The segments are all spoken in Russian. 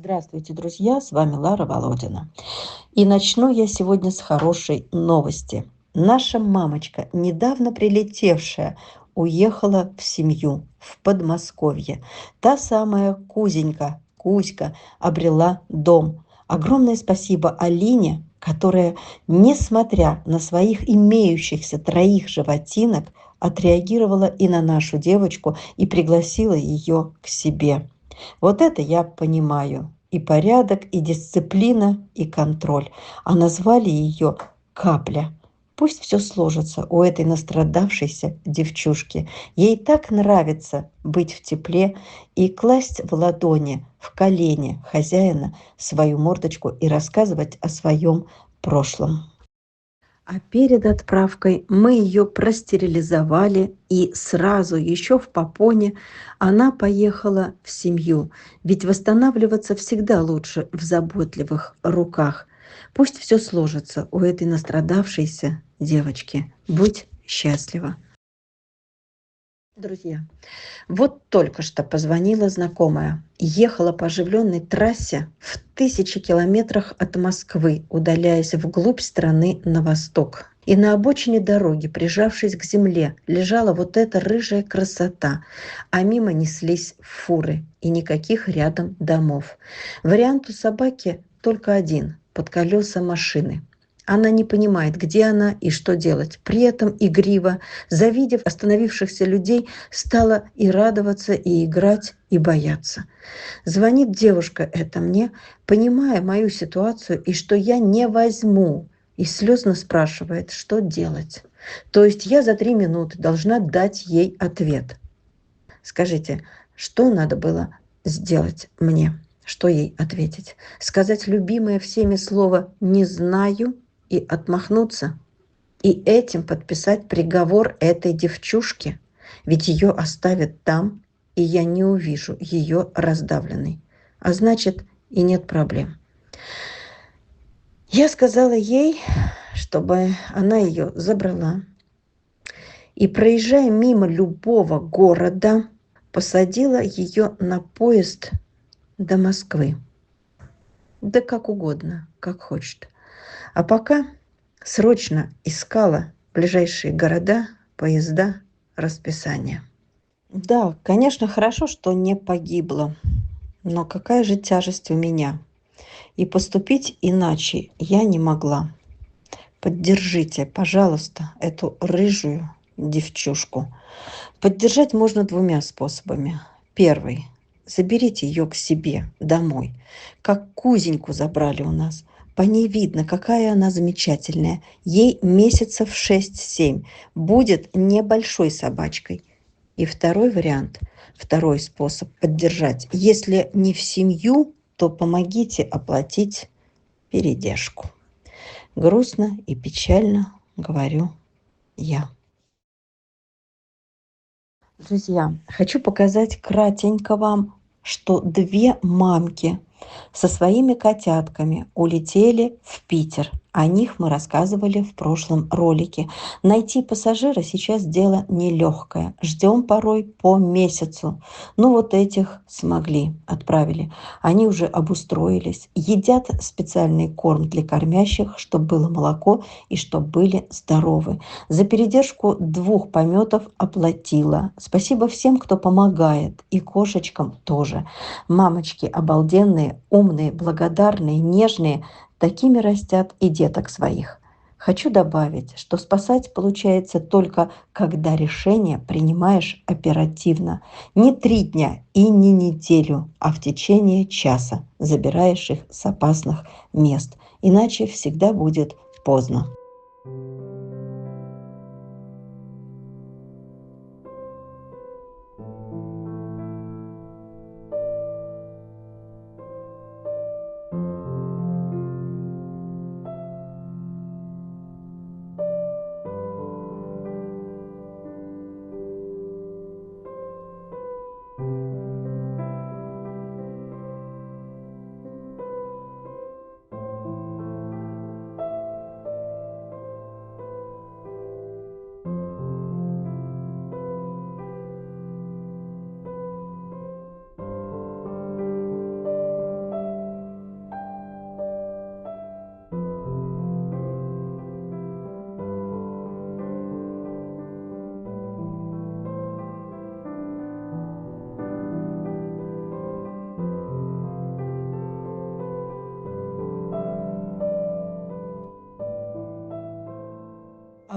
Здравствуйте, друзья! С вами Лара Володина. И начну я сегодня с хорошей новости. Наша мамочка, недавно прилетевшая, уехала в семью в Подмосковье. Та самая Кузенька, Кузька, обрела дом. Огромное спасибо Алине, которая, несмотря на своих имеющихся троих животинок, отреагировала и на нашу девочку и пригласила ее к себе. Вот это я понимаю. И порядок, и дисциплина, и контроль. А назвали ее «Капля». Пусть все сложится у этой настрадавшейся девчушки. Ей так нравится быть в тепле и класть в ладони, в колени хозяина свою мордочку и рассказывать о своем прошлом. А перед отправкой мы ее простерилизовали, и сразу, еще в попоне, она поехала в семью. Ведь восстанавливаться всегда лучше в заботливых руках. Пусть все сложится у этой настрадавшейся девочки. Будь счастлива. Друзья, вот только что позвонила знакомая. Ехала по оживленной трассе в 1000 километрах от Москвы, удаляясь вглубь страны на восток. И на обочине дороги, прижавшись к земле, лежала вот эта рыжая красота, а мимо неслись фуры и никаких рядом домов. Вариант у собаки только один – под колеса машины. Она не понимает, где она и что делать. При этом игриво, завидев остановившихся людей, стала и радоваться, и играть, и бояться. Звонит девушка эта мне, понимая мою ситуацию и что я не возьму, и слезно спрашивает, что делать. То есть я за 3 минуты должна дать ей ответ. Скажите, что надо было сделать мне? Что ей ответить? Сказать любимое всеми слово «не знаю» и отмахнуться? И этим подписать приговор этой девчушке? Ведь ее оставят там, и я не увижу ее раздавленной. А значит, и нет проблем. Я сказала ей, чтобы она ее забрала. И, проезжая мимо любого города, посадила ее на поезд до Москвы. Да как угодно, как хочет. А пока срочно искала ближайшие города, поезда, расписание. Да, конечно, хорошо, что не погибла, но какая же тяжесть у меня. И поступить иначе я не могла. Поддержите, пожалуйста, эту рыжую девчушку. Поддержать можно двумя способами. Первый. Заберите ее к себе домой. Как Кузеньку забрали у нас. По ней видно, какая она замечательная. Ей месяцев 6-7. Будет небольшой собачкой. И второй вариант, второй способ поддержать. Если не в семью, то помогите оплатить передержку. Грустно и печально говорю я. Друзья, хочу показать кратенько вам, что две мамки со своими котятками улетели в Питер. О них мы рассказывали в прошлом ролике. Найти пассажира сейчас дело нелегкое. Ждем порой по месяцу. Ну вот этих смогли, отправили. Они уже обустроились, едят специальный корм для кормящих, чтобы было молоко и чтобы были здоровы. За передержку 2 пометов оплатила. Спасибо всем, кто помогает, и кошечкам тоже. Мамочки обалденные, умные, благодарные, нежные. Такими растят и деток своих. Хочу добавить, что спасать получается только, когда решение принимаешь оперативно. Не 3 дня и не неделю, а в течение часа забираешь их с опасных мест. Иначе всегда будет поздно.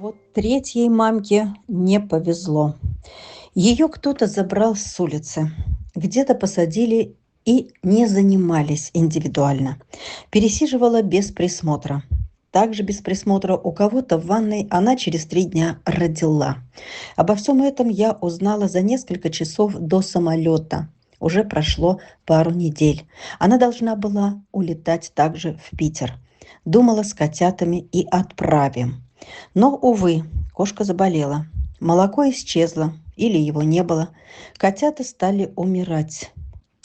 А вот третьей мамке не повезло. Ее кто-то забрал с улицы, где-то посадили и не занимались индивидуально. Пересиживала без присмотра. Также без присмотра у кого-то в ванной она через 3 дня родила. Обо всем этом я узнала за несколько часов до самолета. Уже прошло пару недель. Она должна была улетать также в Питер. Думала с котятами и отправим. Но, увы, кошка заболела. Молоко исчезло или его не было. Котята стали умирать.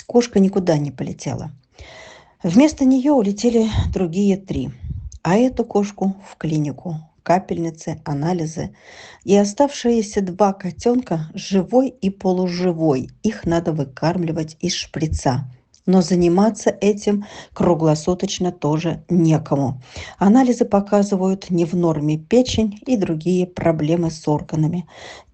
Кошка никуда не полетела. Вместо нее улетели другие 3. А эту кошку в клинику. Капельницы, анализы. И оставшиеся 2 котенка, живой и полуживой, их надо выкармливать из шприца. Но заниматься этим круглосуточно тоже некому. Анализы показывают не в норме печень и другие проблемы с органами.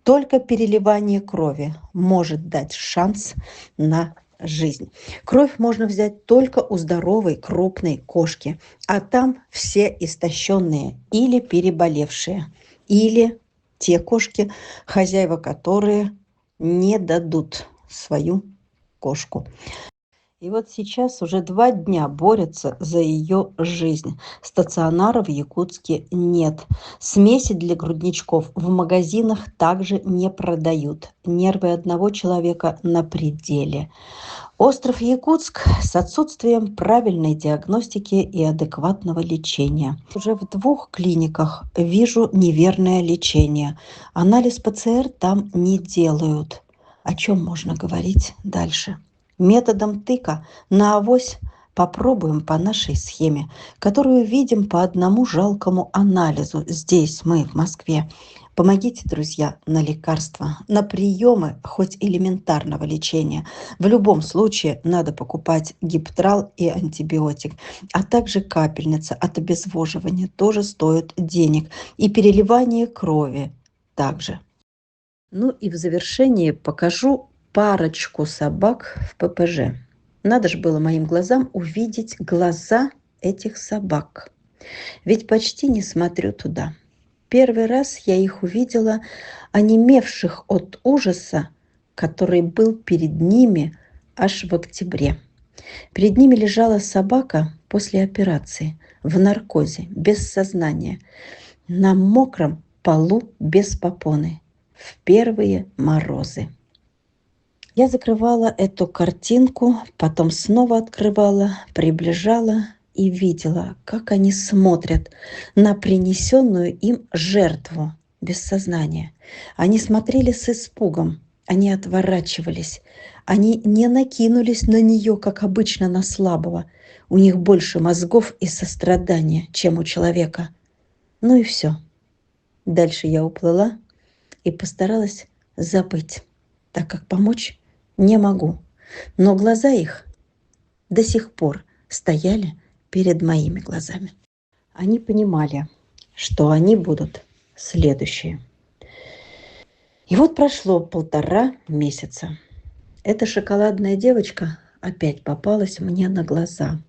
Только переливание крови может дать шанс на жизнь. Кровь можно взять только у здоровой крупной кошки, а там все истощенные или переболевшие, или те кошки, хозяева которые не дадут свою кошку. И вот сейчас уже 2 дня борются за ее жизнь. Стационара в Якутске нет. Смеси для грудничков в магазинах также не продают. Нервы одного человека на пределе. Остров Якутск с отсутствием правильной диагностики и адекватного лечения. Уже в 2 клиниках вижу неверное лечение. Анализ ПЦР там не делают. О чем можно говорить дальше? Методом тыка на авось попробуем по нашей схеме, которую видим по одному жалкому анализу здесь, мы в Москве. Помогите, друзья, на лекарства, на приемы хоть элементарного лечения. В любом случае надо покупать гиптрал и антибиотик, а также капельница от обезвоживания тоже стоит денег. И переливание крови также. Ну и в завершении покажу парочку собак в ППЖ. Надо же было моим глазам увидеть глаза этих собак. Ведь почти не смотрю туда. Первый раз я их увидела, онемевших от ужаса, который был перед ними аж в октябре. Перед ними лежала собака после операции, в наркозе, без сознания, на мокром полу без попоны, в первые морозы. Я закрывала эту картинку, потом снова открывала, приближала и видела, как они смотрят на принесенную им жертву без сознания. Они смотрели с испугом, они отворачивались, они не накинулись на нее, как обычно, на слабого. У них больше мозгов и сострадания, чем у человека. Ну и все. Дальше я уплыла и постаралась забыть, так как помочь не могу. Но глаза их до сих пор стояли перед моими глазами. Они понимали, что они будут следующие. И вот прошло 1,5 месяца. Эта шоколадная девочка опять попалась мне на глаза.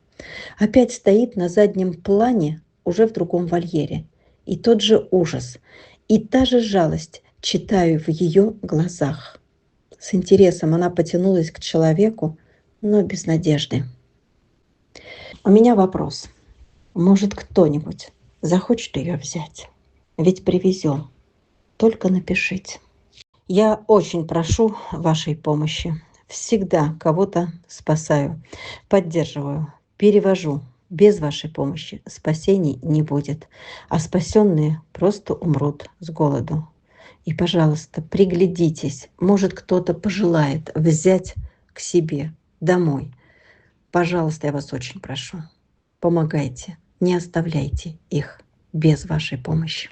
Опять стоит на заднем плане, уже в другом вольере. И тот же ужас, и та же жалость читаю в ее глазах. С интересом она потянулась к человеку, но без надежды. У меня вопрос. Может, кто-нибудь захочет ее взять? Ведь привезем. Только напишите. Я очень прошу вашей помощи. Всегда кого-то спасаю, поддерживаю, перевожу. Без вашей помощи спасений не будет, а спасенные просто умрут с голоду. И, пожалуйста, приглядитесь. Может, кто-то пожелает взять к себе домой. Пожалуйста, я вас очень прошу. Помогайте, не оставляйте их без вашей помощи.